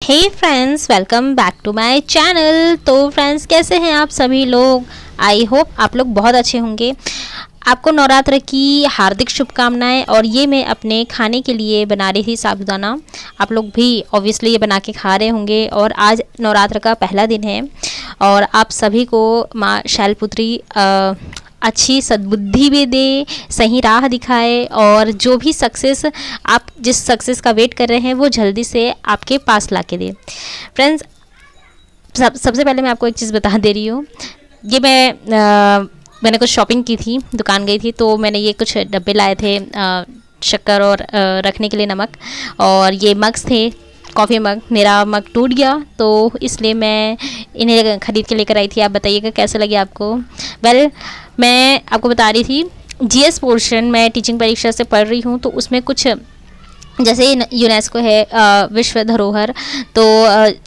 Hey friends, welcome back to my channel. तो friends, कैसे हैं आप सभी लोग? आई होप आप लोग बहुत अच्छे होंगे। आपको नवरात्र की हार्दिक शुभकामनाएं। और ये मैं अपने खाने के लिए बना रही थी साबूदाना। आप लोग भी ऑब्वियसली ये बना के खा रहे होंगे। और आज नवरात्र का पहला दिन है और आप सभी को माँ शैलपुत्री अच्छी सद्बुद्धि भी दे, सही राह दिखाए और जो भी सक्सेस आप जिस सक्सेस का वेट कर रहे हैं वो जल्दी से आपके पास ला के दे। फ्रेंड्स, सबसे पहले मैं आपको एक चीज़ बता दे रही हूँ। ये मैंने कुछ शॉपिंग की थी, दुकान गई थी, तो मैंने ये कुछ डब्बे लाए थे, शक्कर और रखने के लिए नमक, और ये मग्स थे, कॉफ़ी मग। मेरा मग टूट गया तो इसलिए मैं इन्हें ख़रीद के लेकर आई थी। आप बताइएगा कैसे लगे आपको। वेल, मैं आपको बता रही थी जीएस पोर्शन मैं टीचिंग परीक्षा से पढ़ रही हूँ, तो उसमें कुछ जैसे यूनेस्को है विश्व धरोहर, तो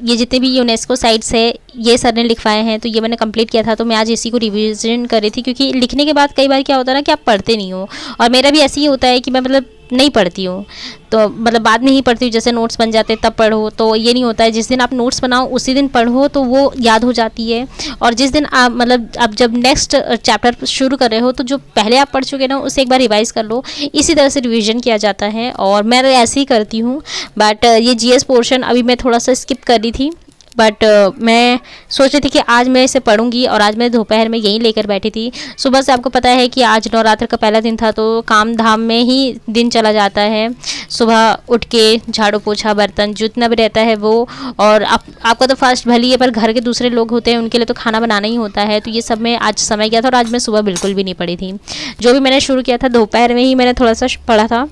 ये जितने भी यूनेस्को साइट्स है ये सर ने लिखवाए हैं, तो ये मैंने कंप्लीट किया था। तो मैं आज इसी को रिवीजन कर रही थी, क्योंकि लिखने के बाद कई बार क्या होता है ना कि आप पढ़ते नहीं हो, और मेरा भी ऐसे ही होता है कि मैं नहीं पढ़ती हूँ, तो बाद में ही पढ़ती हूँ। जैसे नोट्स बन जाते तब पढ़ो, तो ये नहीं होता है। जिस दिन आप नोट्स बनाओ उसी दिन पढ़ो तो वो याद हो जाती है। और जिस दिन आप जब नेक्स्ट चैप्टर शुरू कर रहे हो तो जो पहले आप पढ़ चुके ना उसे एक बार रिवाइज़ कर लो। इसी तरह से रिवीजन किया जाता है और मैं ऐसे ही करती हूँ। बट ये जीएस पोर्शन अभी मैं थोड़ा सा स्किप कर रही थी, बट मैं सोच रही थी कि आज मैं इसे पढ़ूंगी, और आज मैं दोपहर में यहीं लेकर बैठी थी। सुबह से आपको पता है कि आज नवरात्र का पहला दिन था, तो काम धाम में ही दिन चला जाता है। सुबह उठ के झाड़ू पोछा बर्तन जितना भी रहता है वो, और आपका तो फास्ट भली है, पर घर के दूसरे लोग होते हैं उनके लिए तो खाना बनाना ही होता है। तो ये सब में आज समय गया था, और आज मैं सुबह बिल्कुल भी नहीं पढ़ी थी। जो भी मैंने शुरू किया था दोपहर में ही मैंने थोड़ा सा पढ़ा था।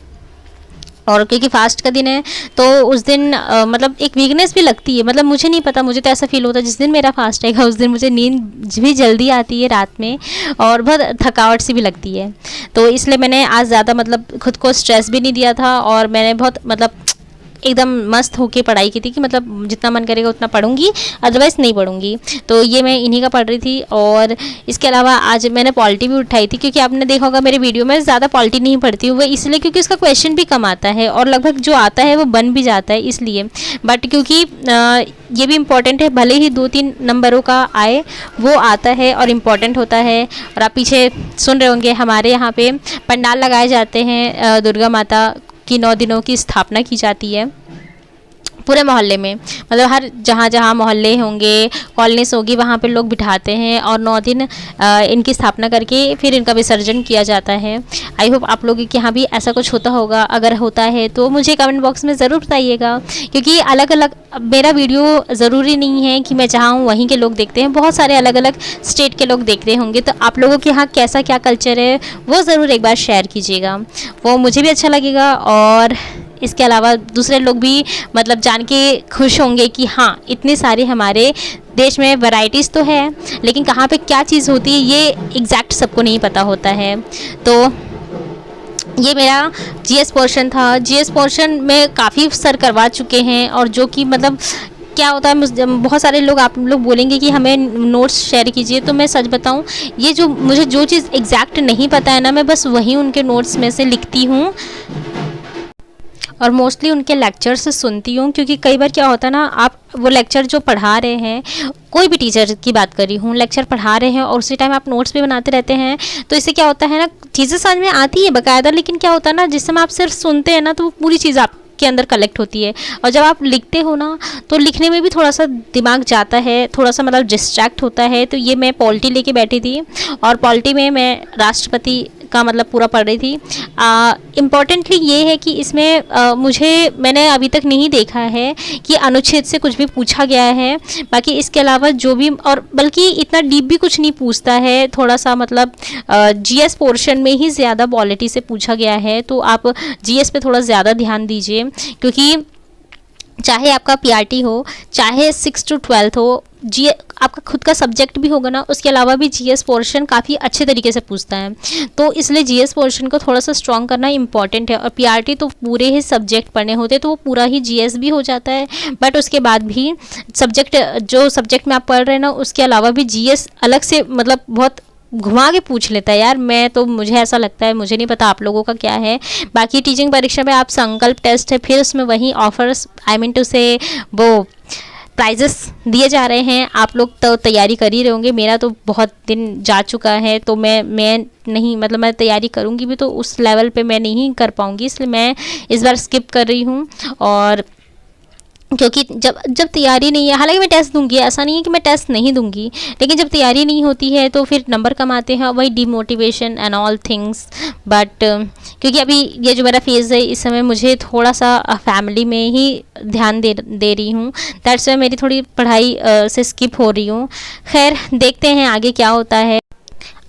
और क्योंकि फास्ट का दिन है तो उस दिन एक वीकनेस भी लगती है। मुझे नहीं पता, मुझे तो ऐसा फील होता है जिस दिन मेरा फास्ट रहेगा उस दिन मुझे नींद भी जल्दी आती है रात में, और बहुत थकावट सी भी लगती है। तो इसलिए मैंने आज ज़्यादा खुद को स्ट्रेस भी नहीं दिया था, और मैंने बहुत एकदम मस्त होके पढ़ाई की थी कि जितना मन करेगा उतना पढ़ूंगी, अदरवाइज़ नहीं पढ़ूंगी। तो ये मैं इन्हीं का पढ़ रही थी। और इसके अलावा आज मैंने पॉलिटी भी उठाई थी, क्योंकि आपने देखा होगा मेरे वीडियो में ज़्यादा पॉलिटी नहीं पढ़ती हूँ, वो इसलिए क्योंकि उसका क्वेश्चन भी कम आता है और लगभग जो आता है वो बन भी जाता है इसलिए। बट क्योंकि ये भी इम्पॉर्टेंट है, भले ही 2-3 नंबरों का आए, वो आता है और इम्पॉर्टेंट होता है। और आप पीछे सुन रहे होंगे हमारे यहाँ पे पंडाल लगाए जाते हैं, दुर्गा माता की 9 दिनों की स्थापना की जाती है पूरे मोहल्ले में। हर जहाँ मोहल्ले होंगे, कॉलोनीज होगी, वहाँ पे लोग बिठाते हैं और 9 दिन इनकी स्थापना करके फिर इनका विसर्जन किया जाता है। आई होप आप लोगों के यहाँ भी ऐसा कुछ होता होगा। अगर होता है तो मुझे कमेंट बॉक्स में ज़रूर बताइएगा, क्योंकि अलग अलग मेरा वीडियो ज़रूरी नहीं है कि मैं जहाँ हूँ वहीं के लोग देखते हैं, बहुत सारे अलग अलग स्टेट के लोग देख रहे होंगे। तो आप लोगों के यहाँ कैसा क्या कल्चर है वो ज़रूर एक बार शेयर कीजिएगा, वो मुझे भी अच्छा लगेगा। और इसके अलावा दूसरे लोग भी जान के खुश होंगे कि हाँ, इतने सारे हमारे देश में वैरायटीज़ तो है, लेकिन कहाँ पे क्या चीज़ होती है ये एग्जैक्ट सबको नहीं पता होता है। तो ये मेरा जीएस पोर्शन था। जीएस पोर्शन में काफ़ी सर करवा चुके हैं, और जो कि क्या होता है, बहुत सारे लोग आप लोग बोलेंगे कि हमें नोट्स शेयर कीजिए। तो मैं सच बताऊं, ये मुझे जो चीज़ एग्जैक्ट नहीं पता है ना, मैं बस वही उनके नोट्स में से लिखती हूँ और मोस्टली उनके लेक्चर से सुनती हूँ। क्योंकि कई बार क्या होता है ना, आप वो लेक्चर जो पढ़ा रहे हैं, कोई भी टीचर की बात कर रही हूँ, लेक्चर पढ़ा रहे हैं और उसी टाइम आप नोट्स भी बनाते रहते हैं, तो इससे क्या होता है ना, चीज़ें समझ में आती है बाकायदा, लेकिन क्या होता है ना, जिस समय आप सिर्फ सुनते हैं ना तो वो पूरी चीज़ आपके अंदर कलेक्ट होती है। और जब आप लिखते हो ना तो लिखने में भी थोड़ा सा दिमाग जाता है, थोड़ा सा डिस्ट्रैक्ट होता है। तो ये मैं पॉलिटी लेके बैठी थी, और पॉलिटी में मैं राष्ट्रपति का पूरा पढ़ रही थी। इम्पॉर्टेंटली ये है कि इसमें मैंने अभी तक नहीं देखा है कि अनुच्छेद से कुछ भी पूछा गया है। बाकी इसके अलावा जो भी, और बल्कि इतना डीप भी कुछ नहीं पूछता है, थोड़ा सा जीएस पोर्शन में ही ज़्यादा पॉलिटी से पूछा गया है। तो आप जीएस पे थोड़ा ज़्यादा ध्यान दीजिए, क्योंकि चाहे आपका पीआरटी हो, चाहे 6 to 12 हो, आपका खुद का सब्जेक्ट भी होगा ना, उसके अलावा भी जीएस पोर्शन काफ़ी अच्छे तरीके से पूछता है। तो इसलिए जीएस पोर्शन को थोड़ा सा स्ट्रॉन्ग करना इंपॉर्टेंट है। और पीआरटी तो पूरे ही सब्जेक्ट पढ़ने होते हैं, तो वो पूरा ही जीएस भी हो जाता है। बट उसके बाद भी जो सब्जेक्ट में आप पढ़ रहे हैं ना, उसके अलावा भी जीएस अलग से बहुत घुमा के पूछ लेता है यार। मुझे ऐसा लगता है, मुझे नहीं पता आप लोगों का क्या है। बाकी टीचिंग परीक्षा में आप संकल्प टेस्ट है, फिर उसमें वही ऑफर्स, आई मीन टू से वो प्राइजेस दिए जा रहे हैं। आप लोग तो तैयारी कर ही रहे होंगे, मेरा तो बहुत दिन जा चुका है, तो मैं नहीं, मतलब मैं तैयारी करूँगी भी तो उस लेवल पे मैं नहीं कर पाऊँगी, इसलिए मैं इस बार स्किप कर रही हूँ। और क्योंकि जब तैयारी नहीं है, हालांकि मैं टेस्ट दूंगी, ऐसा नहीं है कि मैं टेस्ट नहीं दूंगी, लेकिन जब तैयारी नहीं होती है तो फिर नंबर कम आते हैं, वही demotivation and all things. But क्योंकि अभी ये जो मेरा फेज़ है, इस समय मुझे थोड़ा सा फैमिली में ही ध्यान दे रही हूँ, दैट्स वाई मेरी थोड़ी पढ़ाई से स्किप हो रही हूँ। खैर देखते हैं आगे क्या होता है।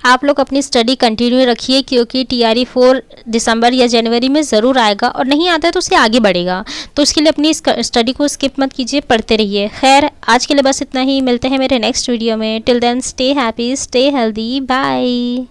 आप लोग अपनी स्टडी कंटिन्यू रखिए, क्योंकि TRE 4 दिसंबर या जनवरी में ज़रूर आएगा, और नहीं आता है तो उससे आगे बढ़ेगा, तो उसके लिए अपनी स्टडी को स्किप मत कीजिए, पढ़ते रहिए। खैर आज के लिए बस इतना ही, मिलते हैं मेरे नेक्स्ट वीडियो में। Till then stay happy, stay healthy, bye.